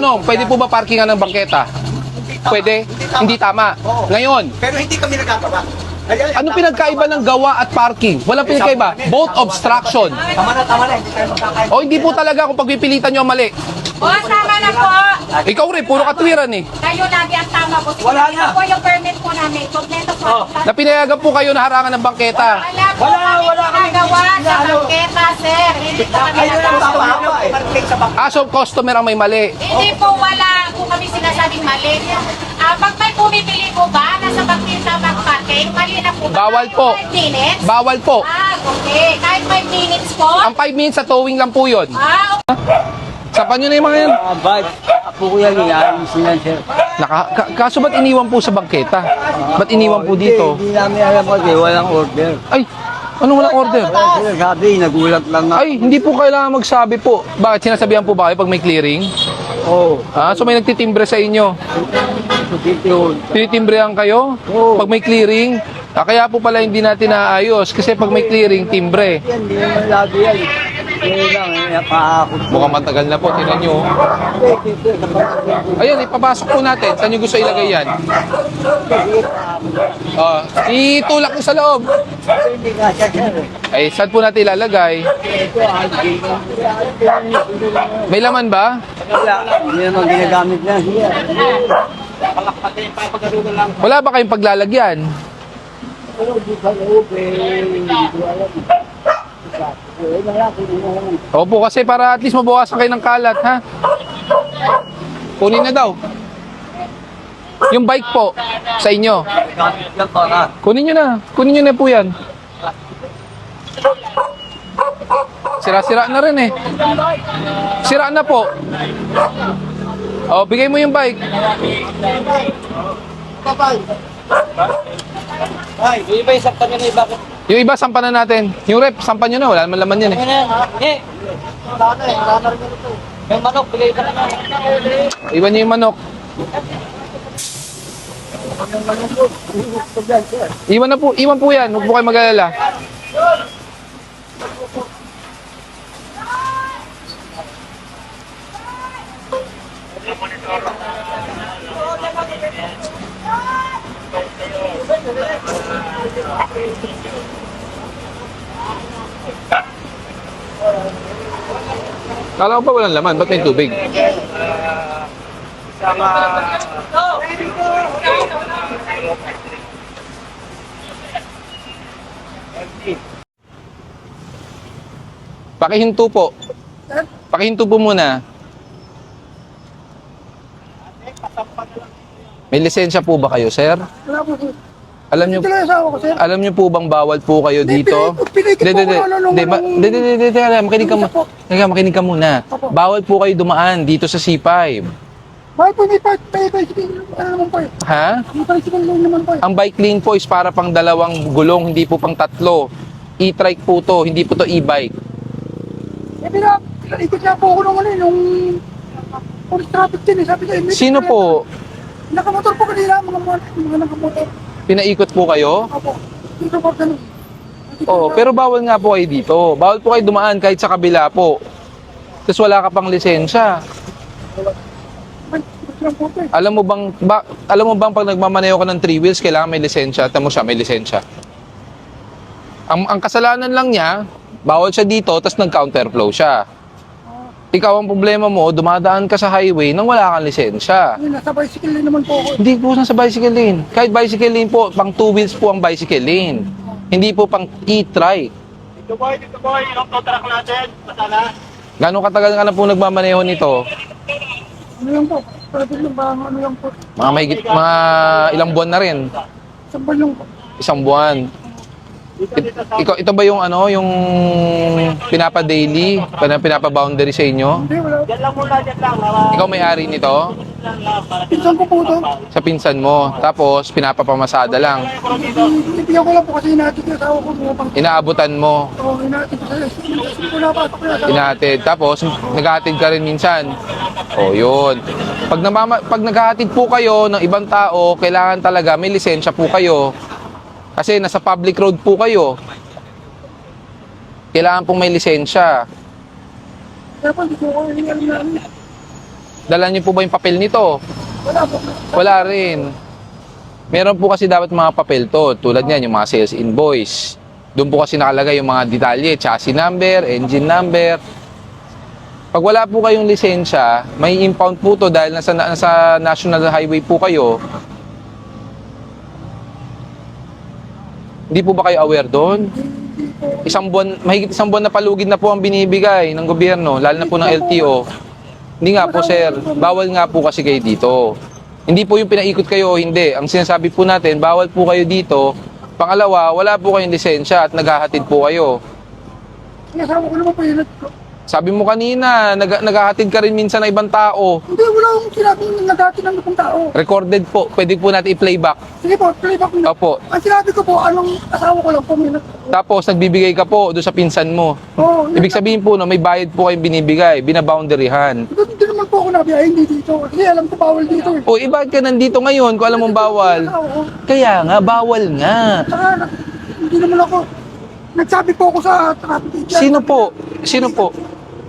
tanong, pwede po ba parkingan ng bangketa? Pwede? Hindi tama. Ngayon, Pero hindi kami nagkagawa. ano pinagkaiba ng gawa at parking? Walang pinagkaiba. Both obstruction. Tama na. Hindi tayo magkakain. O hindi po talaga kung pagpipilitan nyo ang mali. O, tama na po. Ikaw rin, puro katwiran eh. Kayo lagi ang tama po. Sige, Wala ito na. po yung permit po namin. Kompleto po. Na pinayagan po kayo na harangan ng bangketa. Wala po Wala kami nagawa sa bangketa, sir. Hindi po kami Ayun ang nagawa. tama eh. Parking sa bangketa. Aso customer ang may mali. Hindi po wala po kami sinasabing mali. Pag may pumipili po ba, nasa bangketa mag-parking, mali na po. ba? Bawal po. 5 minutes? Bawal po. Okay. Kahit 5 minutes po? Ang 5 minutes sa towing lang po yun. Sapan nyo na yung mga yan. Ba't ako ko yan, ayos yan, sir. Kaso ba't iniwan po sa bangketa? Ba't iniwan po dito? Hindi namin alam kasi walang order. Ay, anong walang order? Sir, sabi, nagulat lang ako. Ay, hindi po kailangan magsabi po. Bakit? Sinasabihan po ba kayo pag may clearing? Oo. So may nagtitimbre sa inyo. Yun. Tinitimbrehan kayo? Oo. Pag may clearing? Kaya po pala hindi natin naayos. Kasi pag may clearing, timbre. Yan, hindi naman lagi yan. Yan lang, napakakot. Mukhang matagal na po. Tingnan nyo. Ayan, ipapasok po natin. Saan nyo gusto ilagay yan? Itulak nyo sa loob. Hindi nga siya, sir. Ay, saan po natin ilalagay? May laman ba? Wala, hindi naman ginagamit na siya. Wala ba kayong paglalagyan? Pero di sa loob, hindi ko alam. Wala, kinuha. Opo, kasi para at least mabawasan kayo ng kalat, ha? Kunin na daw. Yung bike po, sa inyo. Gamit lang para. Kunin nyo na. Kunin nyo na po yan. Sira-sira na rin eh. Sira na po. Bigay mo yung bike. Ay, yung iba yung saktan nyo na bakit? Yung iba, sampan na natin. Yung rep, sampan nyo na. Wala naman laman yan eh. May manok, bigay ka na. Iwan nyo yung manok. Iwan na po. Iwan po yan. Huwag po kayo mag-alala. Kala ko pa walang laman. Ba't may tubig? Pakihinto po. Pakihinto po muna. May lisensya po ba kayo, sir? Wala po, sir. Alam niyo Ito lang yung asawa ko, sir. Alam niyo po bang bawal po kayo dito? Pinikit po ko Makinig ka muna. Opo. Bawal po kayo dumaan dito sa C5. Bakit po may bicycle naman po eh? Ha? May bicycle lang naman po eh. Ang bike lane po is para pang dalawang gulong, hindi po pang tatlo. E-trike po to, hindi po to e-bike. Eh, pinaikot niya po ako nung ano eh, nung police traffic din eh. Sabi niya, Sino po? nakamotor po kanila, mga nakamotor. Pinaikot po kayo? Opo. Dito po ganun. Oo, pero bawal nga po kayo dito. Bawal po kayo dumaan kahit sa kabila po. Tapos wala ka pang lisensya. Lang po ito eh. Alam mo bang pag nagmamaneho ka ng 3 wheels, kailangan may lisensya? Tamo siya, may lisensya. Ang kasalanan lang niya, bawal siya dito, tapos nag-counterflow siya. Ikaw ang problema mo, dumadaan ka sa highway nang wala kang lisensya. Ayun, nasa bicycle lang naman po ako eh. Hindi po sa bicycle lane. Kahit bicycle lane po, pang 2 wheels po ang bicycle lane. Hindi po pang e-trike. Dito boy, yung tow truck natin, masala. Gano'ng katagal ka na po nagmamaneho nito? Ano lang po? Pwede lang ba? Ano lang po? Mga ilang buwan na rin. Sambal lang po. Isang buwan. Ito ba yung ano, yung pinapa-daily, pinapa-boundary sa inyo? Hindi, wala. Diyan lang muna, diyan lang. Ikaw may-ari nito? Pinsan ko po ito. Sa pinsan mo. Tapos pinapapamasada lang. Ibigyan ko lang po kasi inaatid yung asawa ko. Bumapang. Inaabutan mo. Oo, inaatid ko sa wala pa ako yung asawa. Inahatid. Tapos naghahatid ka rin minsan. O yun. Pag naghahatid po kayo ng ibang tao, kailangan talaga may lisensya po kayo. Kasi nasa public road po kayo. Kailangan pong may lisensya. Kaya po, hindi ko alam namin. Dala niyo po ba yung papel nito? Wala po. Wala rin. Meron po kasi dapat mga papel to. Tulad niyan, yung mga sales invoice. Doon po kasi nakalagay yung mga detalye, chassis number, engine number. Pag wala po kayong lisensya, may impound po to dahil nasa national highway po kayo. Hindi po ba kayo aware doon? Mahigit isang buwan na palugid na po ang binibigay ng gobyerno, lalo na po ng LTO. Hindi nga po sir, bawal nga po kasi kayo dito. Hindi po yung pinaikot kayo o hindi. Ang sinasabi po natin, bawal po kayo dito. Pangalawa, wala po kayong lisensya at naghahatid po kayo. Kasama ko naman po yun. Sabi mo kanina, naghahatid ka rin minsan ng ibang tao. Hindi, wala akong sinabing nagdati ng ibang tao. Recorded po, pwede po natin i-playback. Sige po, playback mo. Opo. Ang sinabi ko po, anong asawa ko lang po. Tapos nagbibigay ka po doon sa pinsan mo. Oo. Ibig sabihin po, no, may bayad po kayong binibigay, binaboundaryhan. Hindi naman po ako nabiyahe, hindi dito. Kasi alam ko bawal dito eh. O, bakit ka nandito ngayon kung alam mong bawal? Kaya nga, bawal nga. Saka, hindi naman ako. Nagsabi po ako sa traffic agent. Sino po? Sino po?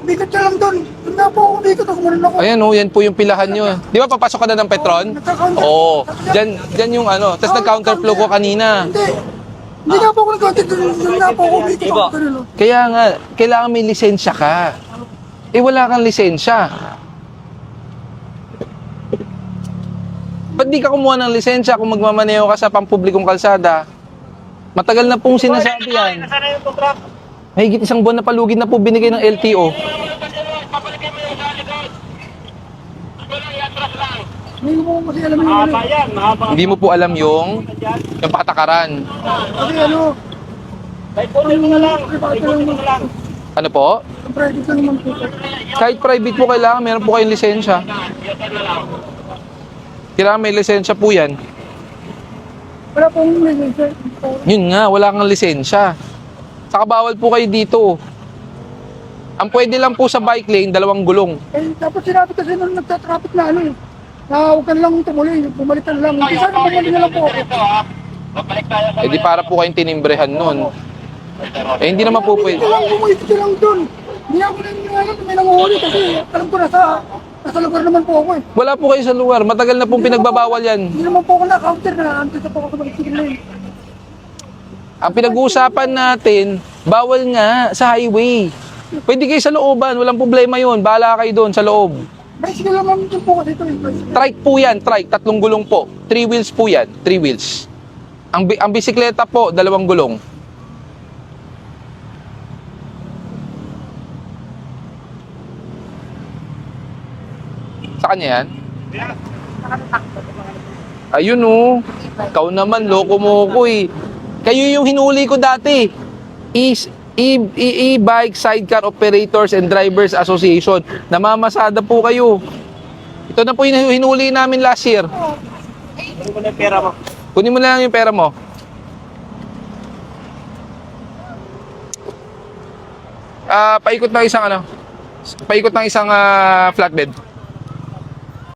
Bigat ka lang doon. Doon na po ako dito, tapos kumarin ako. Ayan o, yan po yung pilahan nyo. Di ba papasok ka na ng Petron? Nagka-counter. Oo. Dyan yung ano. Tapos nag-counterflow ko kanina. Hindi. Hindi na po ako nag-counter. Doon na po ako dito. Iba. Kaya nga, kailangan may lisensya ka. Eh wala kang lisensya. Ba't di ka kumuha ng lisensya kung magmamaneho ka sa pampublikong kalsada? Matagal na pong sinasabi yan. Nasaan na yung tow truck? Mahigit isang buwan na palugid na po binigay ng LTO. Papalikin mo yung galing doon. Wala, i-atras lang. Hindi ko po kasi alam yung Mahaba yan, mahaba. Hindi mo po alam yung patakaran. Kasi ano, May kunin mo na lang. May kunin mo na lang. Ano po? ang private lang naman po. Kahit private po kailangan, meron po kayong lisensya. Kailangan may lisensya po yan. Wala pong lisensya. Yun nga, wala kang lisensya. Saka bawal po kayo dito. Ang pwede lang po sa bike lane, 2 gulong. Eh, tapos sinabi kasi nung nagtatraffic na ano eh, na huwag ka lang tumuloy, bumalitan lang. Hindi sana bumalik na lang po ako. Babalik tayo sa Eh di para po kayong tinimbrehan nun. Eh hindi naman po pwede. Bumalik ka lang doon. Hindi ako nangyayari, may nanguhuli kasi alam ko nasa lugar naman po ako eh. Wala po kayo sa lugar. Matagal na pong pinagbabawal yan. Hindi naman po ako na-counter na andito po ako sa bicycle lane. Ang pinag-uusapan natin, bawal nga sa highway. Pwede kayo sa looban, walang problema yun. Bahala kayo doon sa loob. Bicycle naman din po kasi ito eh. Bicycle. Trike po yan, trike. 3 gulong po. 3 wheels po yan, 3 wheels. Ang bisikleta po, 2 gulong. Sa kanya yan? Ayun oh. Ikaw naman, loko mo ko eh. Kayo yung hinuli ko dati. E-Bike Sidecar Operators and Drivers Association. Namamasada po kayo. Ito na po yung hinuli namin last year. Kunin mo na yung pera mo. Kunin mo na lang yung pera mo. Paikot ng isang flatbed.